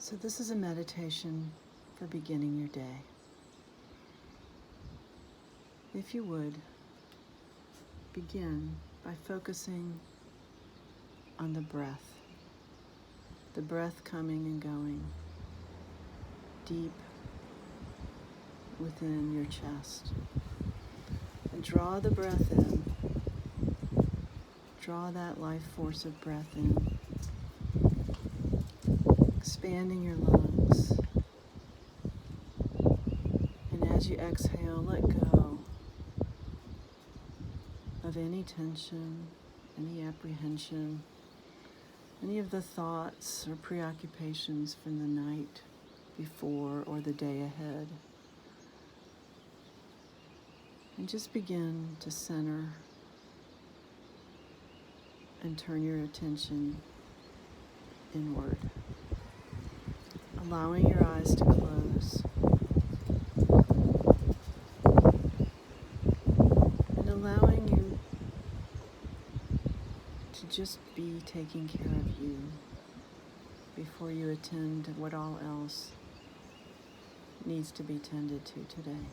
So this is a meditation for beginning your day. If you would, begin by focusing on the breath coming and going deep within your chest. And draw the breath in. Draw that life force of breath in, expanding your lungs. And as you exhale, let go of any tension, any apprehension, any of the thoughts or preoccupations from the night before or the day ahead. And just begin to center and turn your attention inward, allowing your eyes to close and allowing you to just be taking care of you before you attend to what all else needs to be tended to today.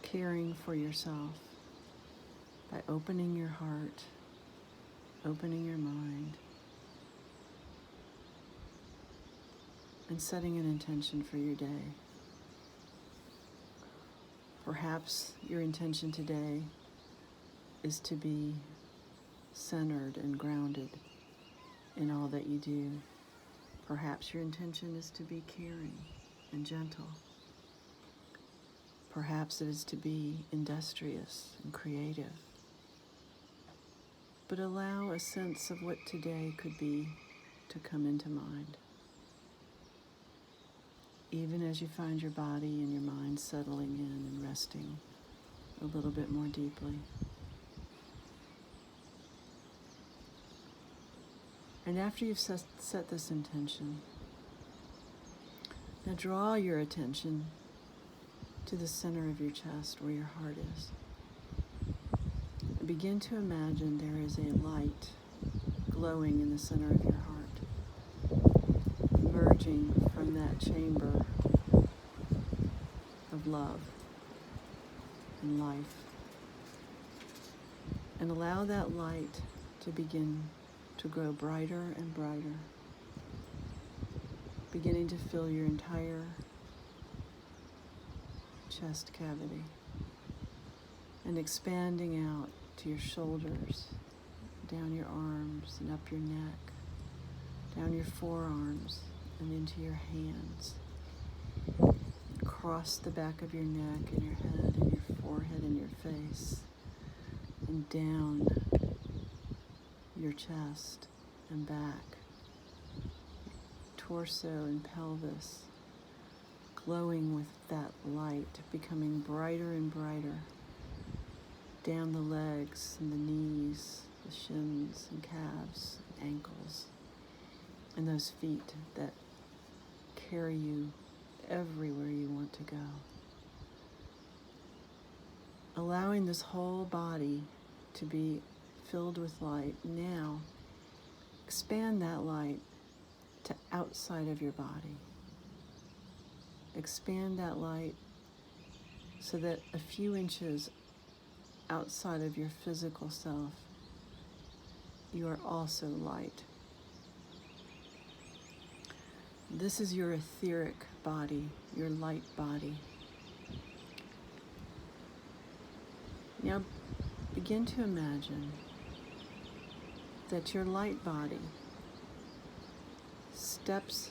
Caring for yourself by opening your heart, opening your mind, and setting an intention for your day. Perhaps your intention today is to be centered and grounded in all that you do. Perhaps your intention is to be caring and gentle. Perhaps it is to be industrious and creative. But allow a sense of what today could be to come into mind, even as you find your body and your mind settling in and resting a little bit more deeply. And after you've set this intention, now draw your attention to the center of your chest where your heart is. Begin to imagine there is a light glowing in the center of your heart, emerging from that chamber of love and life. And allow that light to begin to grow brighter and brighter, beginning to fill your entire chest cavity and expanding out to your shoulders, down your arms and up your neck, down your forearms and into your hands, across the back of your neck and your head and your forehead and your face, and down your chest and back, torso and pelvis, glowing with that light, becoming brighter and brighter, down the legs and the knees, the shins and calves, and ankles, and those feet that carry you everywhere you want to go. Allowing this whole body to be filled with light. Now, expand that light to outside of your body. Expand that light so that a few inches outside of your physical self, you are also light. This is your etheric body, your light body. Now begin to imagine that your light body steps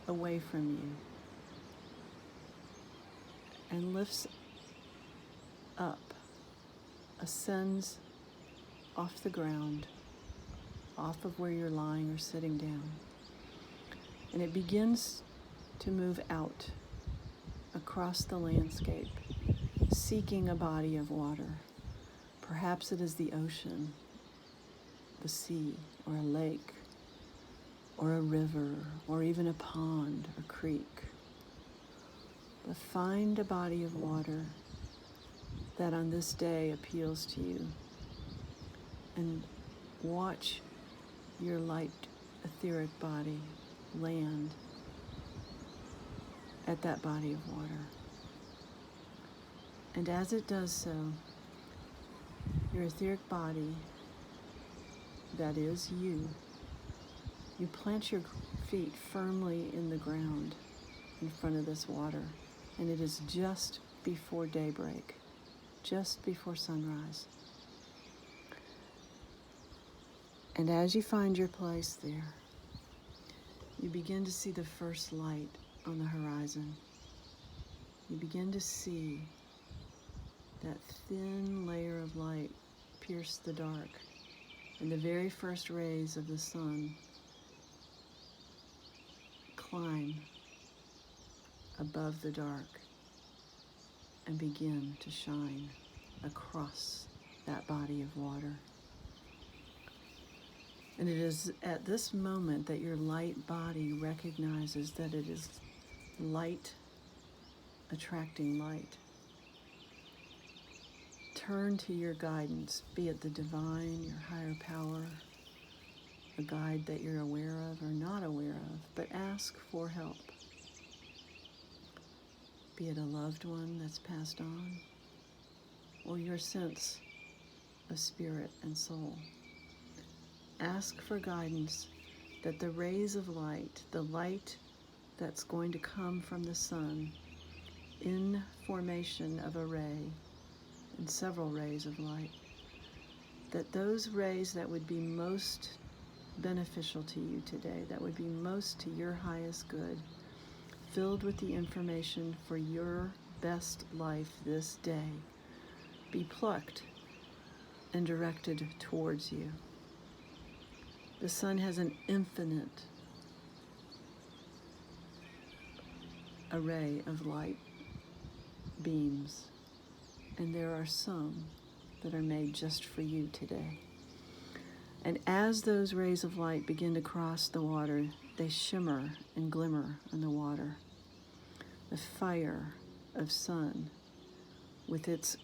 away from you and lifts up, ascends off the ground, off of where you're lying or sitting down. And it begins to move out across the landscape, seeking a body of water. Perhaps it is the ocean, the sea, or a lake, or a river, or even a pond or creek. But find a body of water that on this day appeals to you, and watch your light etheric body land at that body of water. And as it does so, your etheric body, that is you plant your feet firmly in the ground in front of this water, and it is just before daybreak, just before sunrise. And as you find your place there, you begin to see the first light on the horizon. You begin to see that thin layer of light pierce the dark, and the very first rays of the sun climb above the dark and begin to shine across that body of water. And it is at this moment that your light body recognizes that it is light attracting light. Turn to your guidance, be it the divine, your higher power, a guide that you're aware of or not aware of, but ask for help. Be it a loved one that's passed on, or your sense of spirit and soul. Ask for guidance that the rays of light, the light that's going to come from the sun in formation of a ray, and several rays of light, that those rays that would be most beneficial to you today, that would be most to your highest good, filled with the information for your best life this day, be plucked and directed towards you. The sun has an infinite array of light beams, and there are some that are made just for you today. And as those rays of light begin to cross the water, they shimmer and glimmer on the water. The fire of sun, with its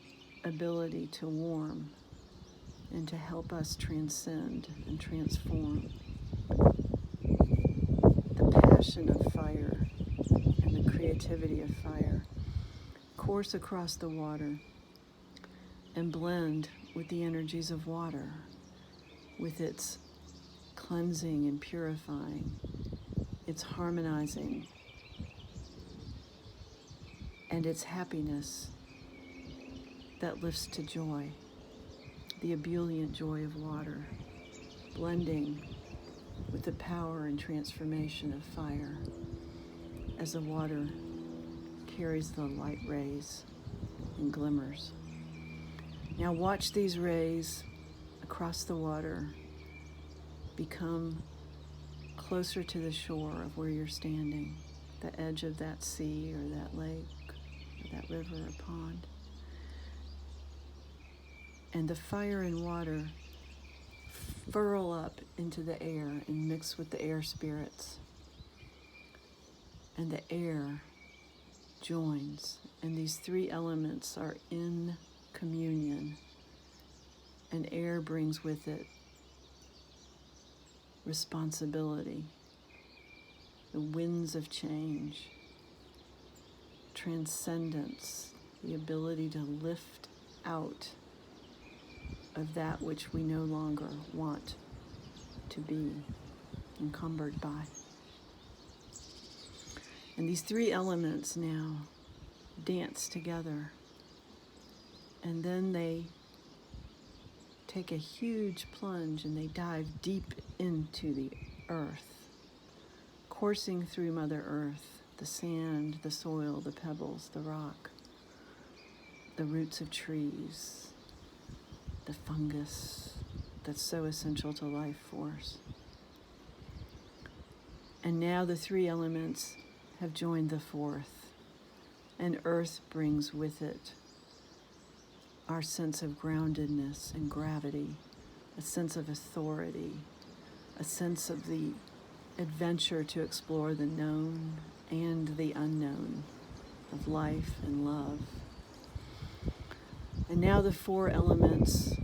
ability to warm and to help us transcend and transform. The passion of fire and the creativity of fire course across the water and blend with the energies of water, with its cleansing and purifying, its harmonizing, and its happiness that lifts to joy, the ebullient joy of water, blending with the power and transformation of fire as the water carries the light rays and glimmers. Now watch these rays across the water become closer to the shore of where you're standing, the edge of that sea or that lake or that river or pond. And the fire and water furl up into the air and mix with the air spirits. And the air joins, and these three elements are in communion. And air brings with it responsibility, the winds of change, transcendence, the ability to lift out of that which we no longer want to be encumbered by. And these three elements now dance together, and then they take a huge plunge and they dive deep into the earth, coursing through Mother Earth, the sand, the soil, the pebbles, the rock, the roots of trees, the fungus that's so essential to life force. And now the three elements have joined the fourth, and earth brings with it our sense of groundedness and gravity, a sense of authority, a sense of the adventure to explore the known and the unknown of life and love. And now the four elements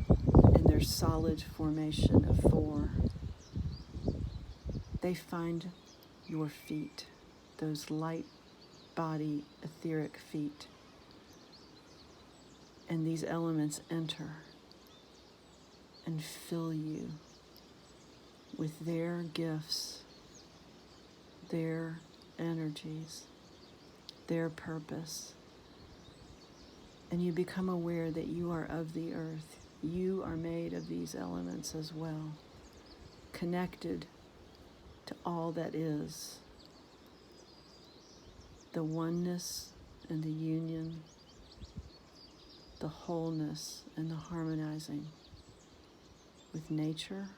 in their solid formation of four they find your feet, those light body, etheric feet. And these elements enter and fill you with their gifts, their energies, their purpose. And you become aware that you are of the earth. You are made of these elements as well, connected to all that is, the oneness and the union, the wholeness and the harmonizing with nature,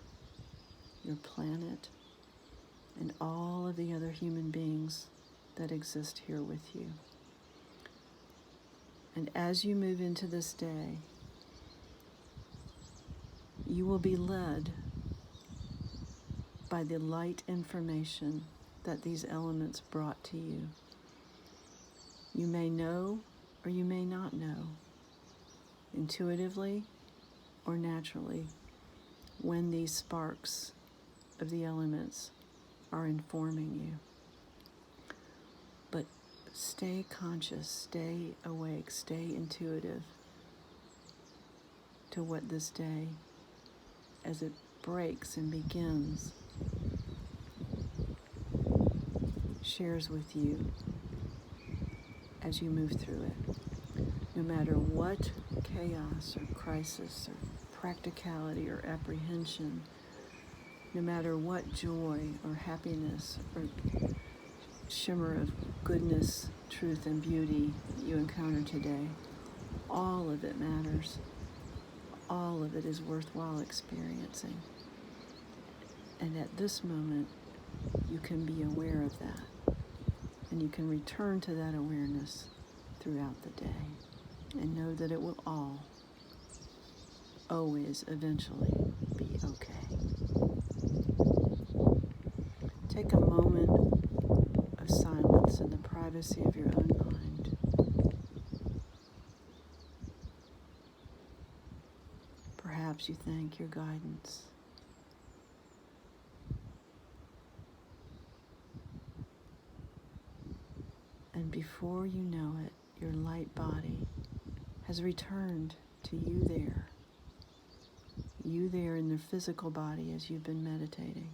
your planet, and all of the other human beings that exist here with you. And as you move into this day, you will be led by the light information that these elements brought to you. You may know or you may not know, intuitively or naturally, when these sparks of the elements are informing you. But stay conscious, stay awake, stay intuitive to what this day, as it breaks and begins, shares with you as you move through it. No matter what chaos or crisis or practicality or apprehension, no matter what joy or happiness or shimmer of goodness, truth, and beauty you encounter today, all of it matters. All of it is worthwhile experiencing. And at this moment, you can be aware of that. And you can return to that awareness throughout the day and know that it will all, always, eventually be okay. Take a moment of silence in the privacy of your own mind. Perhaps you thank your guidance. And before you know it, your light body has returned to you there in the physical body as you've been meditating.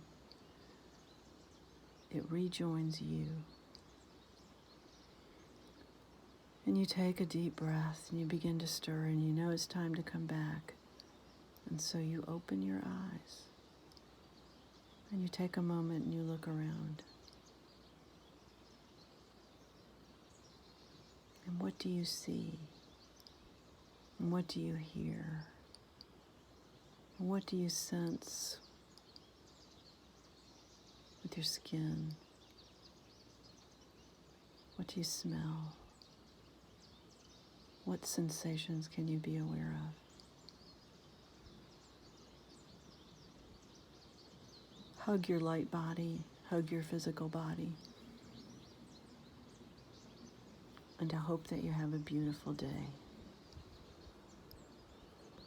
It rejoins you. And you take a deep breath and you begin to stir and you know it's time to come back. And so you open your eyes and you take a moment and you look around. And what do you see? And what do you hear? And what do you sense with your skin? What do you smell? What sensations can you be aware of? Hug your light body, hug your physical body. And I hope that you have a beautiful day.